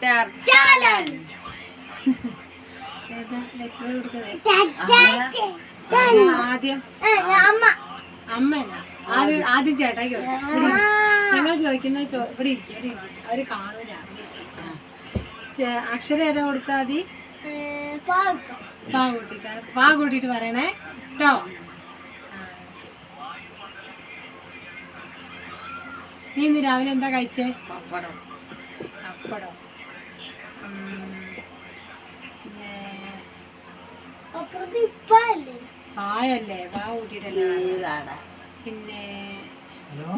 Letter challenge. ആദ്യം അമ്മയല്ല, ആദ്യം ചേട്ടായിക്ക് ഞങ്ങൾ ചോദിക്കുന്ന ഇവിടെ ഇരിക്കും, അവര് കാണൂല. അക്ഷരം ഏതാ കൊടുക്കാതി? പാ കൂട്ടിട്ട് പറയണേ കേട്ടോ. നീ ഇന്ന് രാവിലെ എന്താ കഴിച്ചേ? പപ്പടം. പായല്ലേ, പാ കൂട്ടിട്ടല്ലേ. പിന്നെ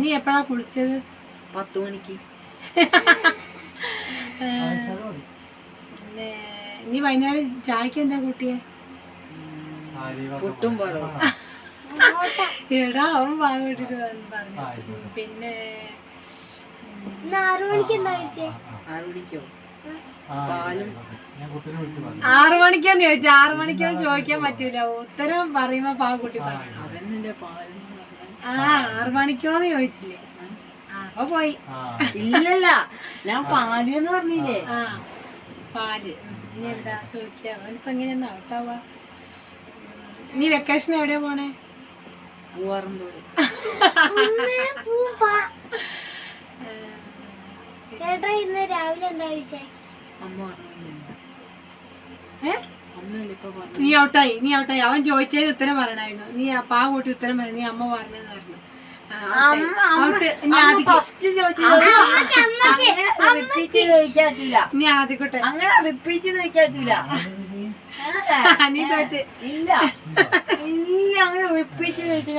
നീ എപ്പോഴാ കുളിച്ചത്? 10 മണിക്ക്. പിന്നെ നീ വൈകുന്നേരം ചായക്ക് എന്താ കൂട്ടിയേ? പുട്ടും പഴവും. എടാ അവൻ പാ കൂട്ടിട്ട് പറഞ്ഞു. പിന്നെ 6 മണിക്കോ? പാലും. 6 മണിക്കാന്ന് ചോദിച്ചാ, 6 മണിക്കാന്ന് ചോദിക്കാൻ പറ്റൂല, ഉത്തരം പറയുമ്പോ പാ കൂട്ടി പറയണം. 6 മണിക്കോന്ന് ചോദിച്ചില്ലേ? അപ്പൊ പോയി. ഇല്ലല്ല, ഞാൻ പാല് എന്ന് പറഞ്ഞില്ലേ? പാല്. ഇനി എന്താ ചോദിക്കാ? അവനിപ്പോ എങ്ങനെയൊന്നും ഔട്ടാവാ? നീ വെക്കേഷൻ എവിടെയാ പോണേ? ചേട്ടാ ഇന്ന് രാവിലെ എന്താ കഴിച്ചേ? നീ ഔട്ടായി. അവൻ ചോദിച്ചതിന് ഉത്തരം പറയണായിരുന്നു. നീ പാ കൂട്ടി ഉത്തരം പറഞ്ഞു. നീ അമ്മ പറഞ്ഞെന്ന് പറഞ്ഞു. നീ ആദ്യക്കോട്ടെ അങ്ങനെ റിപ്പീറ്റ് ചോദിക്കാറ്റില്ല. നീ തോറ്റ്. ഇല്ല അങ്ങനെ റിപ്പീറ്റ് ചോദിച്ചാൽ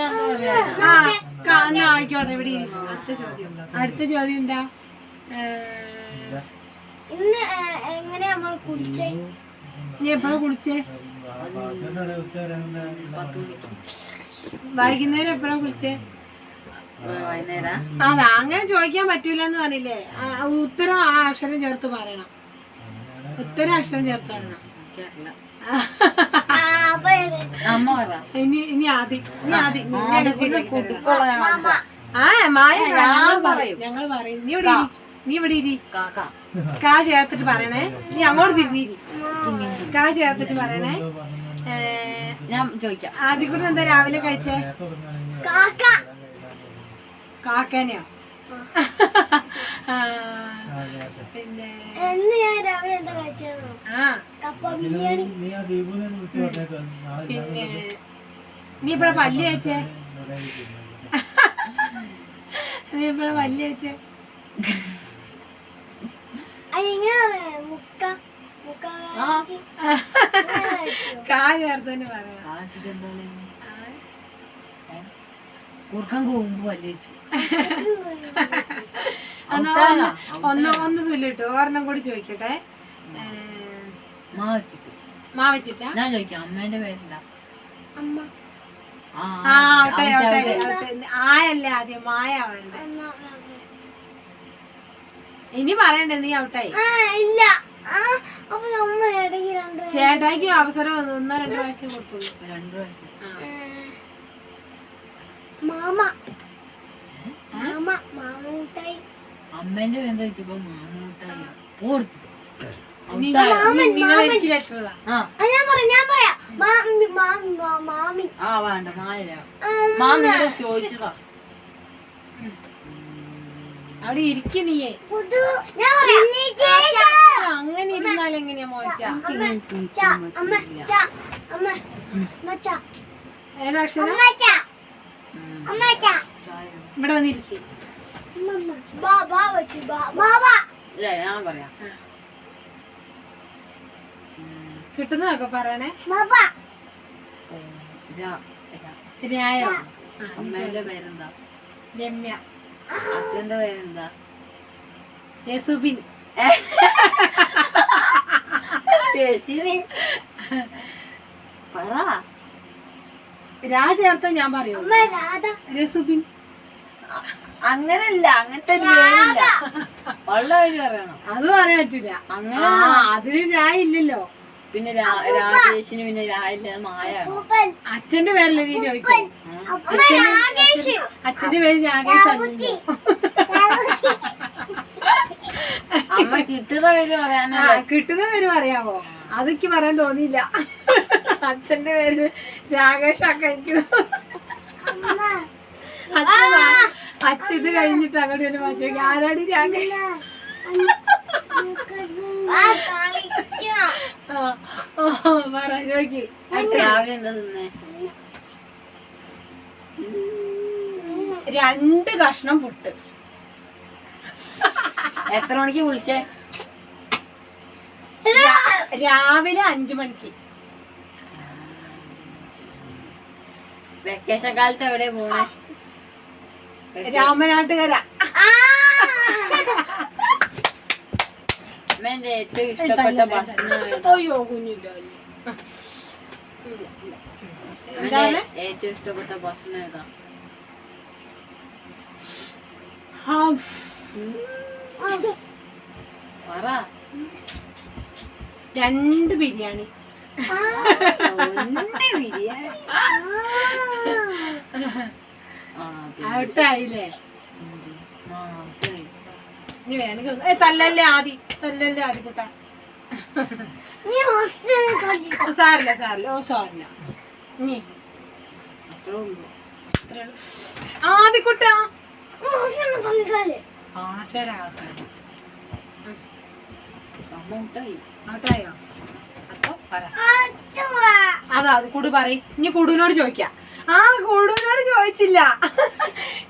ആയിക്കോട്ടെ. ഇവിടെ അടുത്ത ചോദ്യം എന്താ? ഇന്ന് എങ്ങനെയാ നമ്മൾ കുളിച്ചേ? നീ എപ്പോഴാ കുളിച്ചേ? വൈകുന്നേരം എപ്പോഴാ കുളിച്ചേ? അതാ, അങ്ങനെ ചോദിക്കാൻ പറ്റൂലെന്ന് പറഞ്ഞില്ലേ? ഉത്തരം ആ അക്ഷരം ചേർത്ത് പറയണം. ഉത്തരം അക്ഷരം ചേർത്ത് പറയണം. ഇനി ആദ്യം ഞങ്ങൾ പറയും. നീ ഇവിടെ ഇരി. കാ ചേർത്തിട്ട് പറയണേ. നീ അങ്ങോട്ട് തിരിഞ്ഞിരി. കാ ചേർത്തിട്ട് പറയണേ. ഞാൻ ചോദിക്കാം. ആദ്യം കൂടെ എന്താ രാവിലെ കഴിച്ചേ? കാക്കനെയോ? പിന്നെ രാവിലെ എന്താ കഴിച്ചോ? കപ്പ ബിരിയാണി. പിന്നെ നീ ഇപ്പഴ പല്ല് വെച്ചേ? നീ ഇപ്പഴ പല്ല് വെച്ചേ? കാ ചേർത്ത് തന്നെ പറയാം. ഒന്ന് ചൊല്ലിട്ടു. ഒരെണ്ണം കൂടി ചോദിക്കട്ടെ. മാ വെച്ചിട്ടാ? ഞാൻ ചോദിക്കാം. അമ്മേന്റെ പേരെന്താ? ആയല്ലേ ആദ്യം, മായ വേണ്ട. ഇനി പറയണ്ടേ? നീ ഔട്ടായി. ചേട്ടായിക്ക് അവസരം 1-2 പ്രാവശ്യം കൊടുത്തുള്ളൂ. 2 പ്രാവശ്യം. അമ്മേന്റെ പേരെന്താ ചോദിച്ചപ്പോ മാമൂട്ടായി. വേണ്ട, മായല്ല. മാമിനോട് ചോദിച്ചതാ. അവിടെ ഇരിക്കും നീയേ. അങ്ങനെ ഇരുന്നാലെങ്ങനെയാ മോറ്റ? ഏതാക്ഷരം? ഇവിടെ വന്നിരിക്കും. ഞാൻ പറയാം. കിട്ടുന്നതൊക്കെ പറയണേ. രായോ. അമ്മേന്റെ പേരെന്താ? രമ്യ. അച്ഛന്റെ പേരെന്താ? യസുബിൻ. പറ. ചേർത്ത ഞാൻ പറയൂ. രസുബിൻ. അങ്ങനല്ല, അങ്ങനത്തെ പേരില്ല. ഉള്ള പേര് പറയണം. അത് പറയാൻ പറ്റൂല. അങ്ങനെ അതിന് രായില്ലല്ലോ. പിന്നെ രാജേഷിന് പിന്നെ രായില്ല, മായാണ്. അച്ഛന്റെ പേരല്ലേ നീ ചോദിച്ചേ? അച്ഛന്റെ പേര് രാകേഷ് അല്ലല്ലോ. അമ്മ കിട്ടുന്ന പേര് പറയാനല്ലേ. കിട്ടുന്ന പേര് പറയാമോ? അതൊക്കെ പറയാൻ തോന്നിയില്ല. അച്ഛന്റെ പേര് രാകേഷ് ആക്കാൻ എനിക്ക് അച്ഛൻ ഇത് കഴിഞ്ഞിട്ട് അങ്ങോട്ട് ഒരു മാറ്റി ആരാടി രാകേഷ്? പറ ചോദിക്ക്. രാവിലെ എന്താ തിന്നേ? 2 കഷ്ണം പുട്ട്. എത്ര മണിക്ക് വിളിച്ചേ? രാവിലെ 5 മണിക്ക്. വെക്കേഷൻ കാലത്ത് എവിടെ പോണേ? രാമനാട്ടുകര. എന്റെ ഏറ്റവും ഇഷ്ടപ്പെട്ട ഭക്ഷണം ഏതാ? അയ്യോ കുഞ്ഞില്ല. എന്റെ ഏറ്റവും ഇഷ്ടപ്പെട്ട ഭക്ഷണം ഏതാ? പറ. 2 ബിരിയാണി. ബിരിയാണി. ഔട്ടായില്ലേ? ഇനി വേണമെങ്കിൽ തല്ലല്ലേ ആദി കൂട്ടാ. സാരില്ല സാരില്ല. ഓ സാരില്ല. ഇനി ആദിക്കുട്ടാ. ഔട്ടായോ? അപ്പൊ പറ. അതാ അത് കുടു പറയും. ഇനി കുടുവിനോട് ചോദിക്കാം. കുടുവിനോട് ചോദിച്ചില്ല.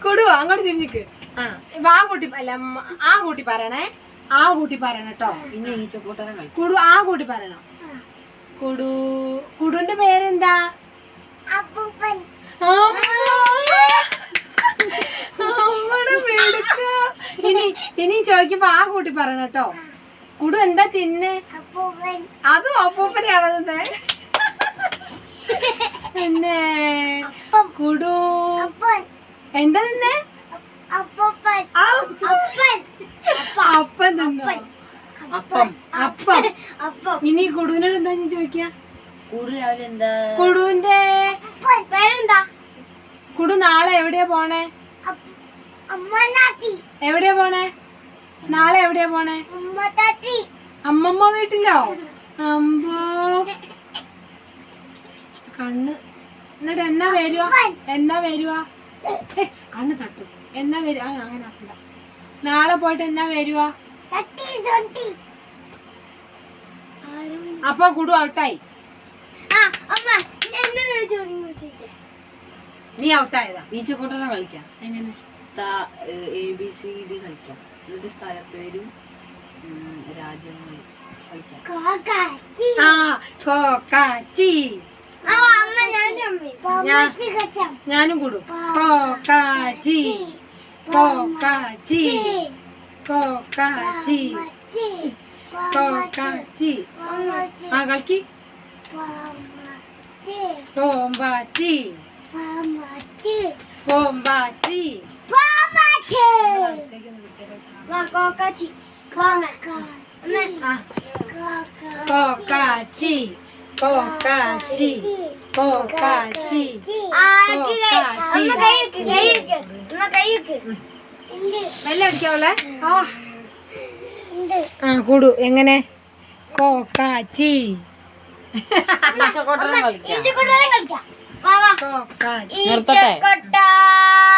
കുടു അങ്ങോട്ട് തിരിഞ്ഞിക്ക്. വാ കൂട്ടി അല്ല ആ കൂട്ടി പറയണേ. ആ കൂട്ടി പറയണം കേട്ടോ. പിന്നെ ഈച്ചക്കൂട്ടനെ കളി. കുടു ആ കൂട്ടി പറയണം. കുടുവിന്റെ പേരെന്താ? ഇനി ചോദിക്കുമ്പോ ആ കൂട്ടി പറയണം കേട്ടോ. കുടു എന്താ തിന്നെ? അതും അപ്പൂപ്പനെയാണോ തിന്നെ? പിന്നെ കുടു എന്താ തിന്നെ? അപ്പം തിന്നോ? അപ്പം. ഇനി കുടുവിനോട് എന്താ ഞാൻ ചോദിക്കാ? കുടു രാവിലെ എന്താ? കുടുവിന്റെ പേരെന്താ? കുടു നാളെ എവിടെയാ പോണേ? എവിടെയാ പോണേ? നാളെ എവിടെയാ പോണേ? അമ്മമ്മ വീട്ടിലോ? അമ്പോ കണ്ണ്. എന്നിട്ട് എന്നാ വരുവാ? കണ്ണ് തട്ടു. എന്നാ വരുവാ? അങ്ങനെ ആക്കണ്ട. നാളെ പോയിട്ട് എന്നാ വരുവാ? അപ്പൊ കുടു ഔട്ടായി. നീ ഔട്ടായതാ. ഈച്ചക്കൂട്ടനെ കളിക്കാം. എങ്ങനെ? ABCD കളിക്കാം. എന്നിട്ട് സ്ഥലപ്പേരും രാജ്യങ്ങളും കളിക്കാം. കോക്കാച്ചി. ഞാനും കൂടും. കോക്കാച്ചി. കളിക്ക്. പൂമ്പാറ്റി. വെള്ളം അടിക്കാവല്ലേ? കൂടു. എങ്ങനെ? കോക്കാച്ചി. ഈച്ചക്കൂട്ടനെ കളിക്കാം. കളിക്കാം. നിർത്തട്ടെ.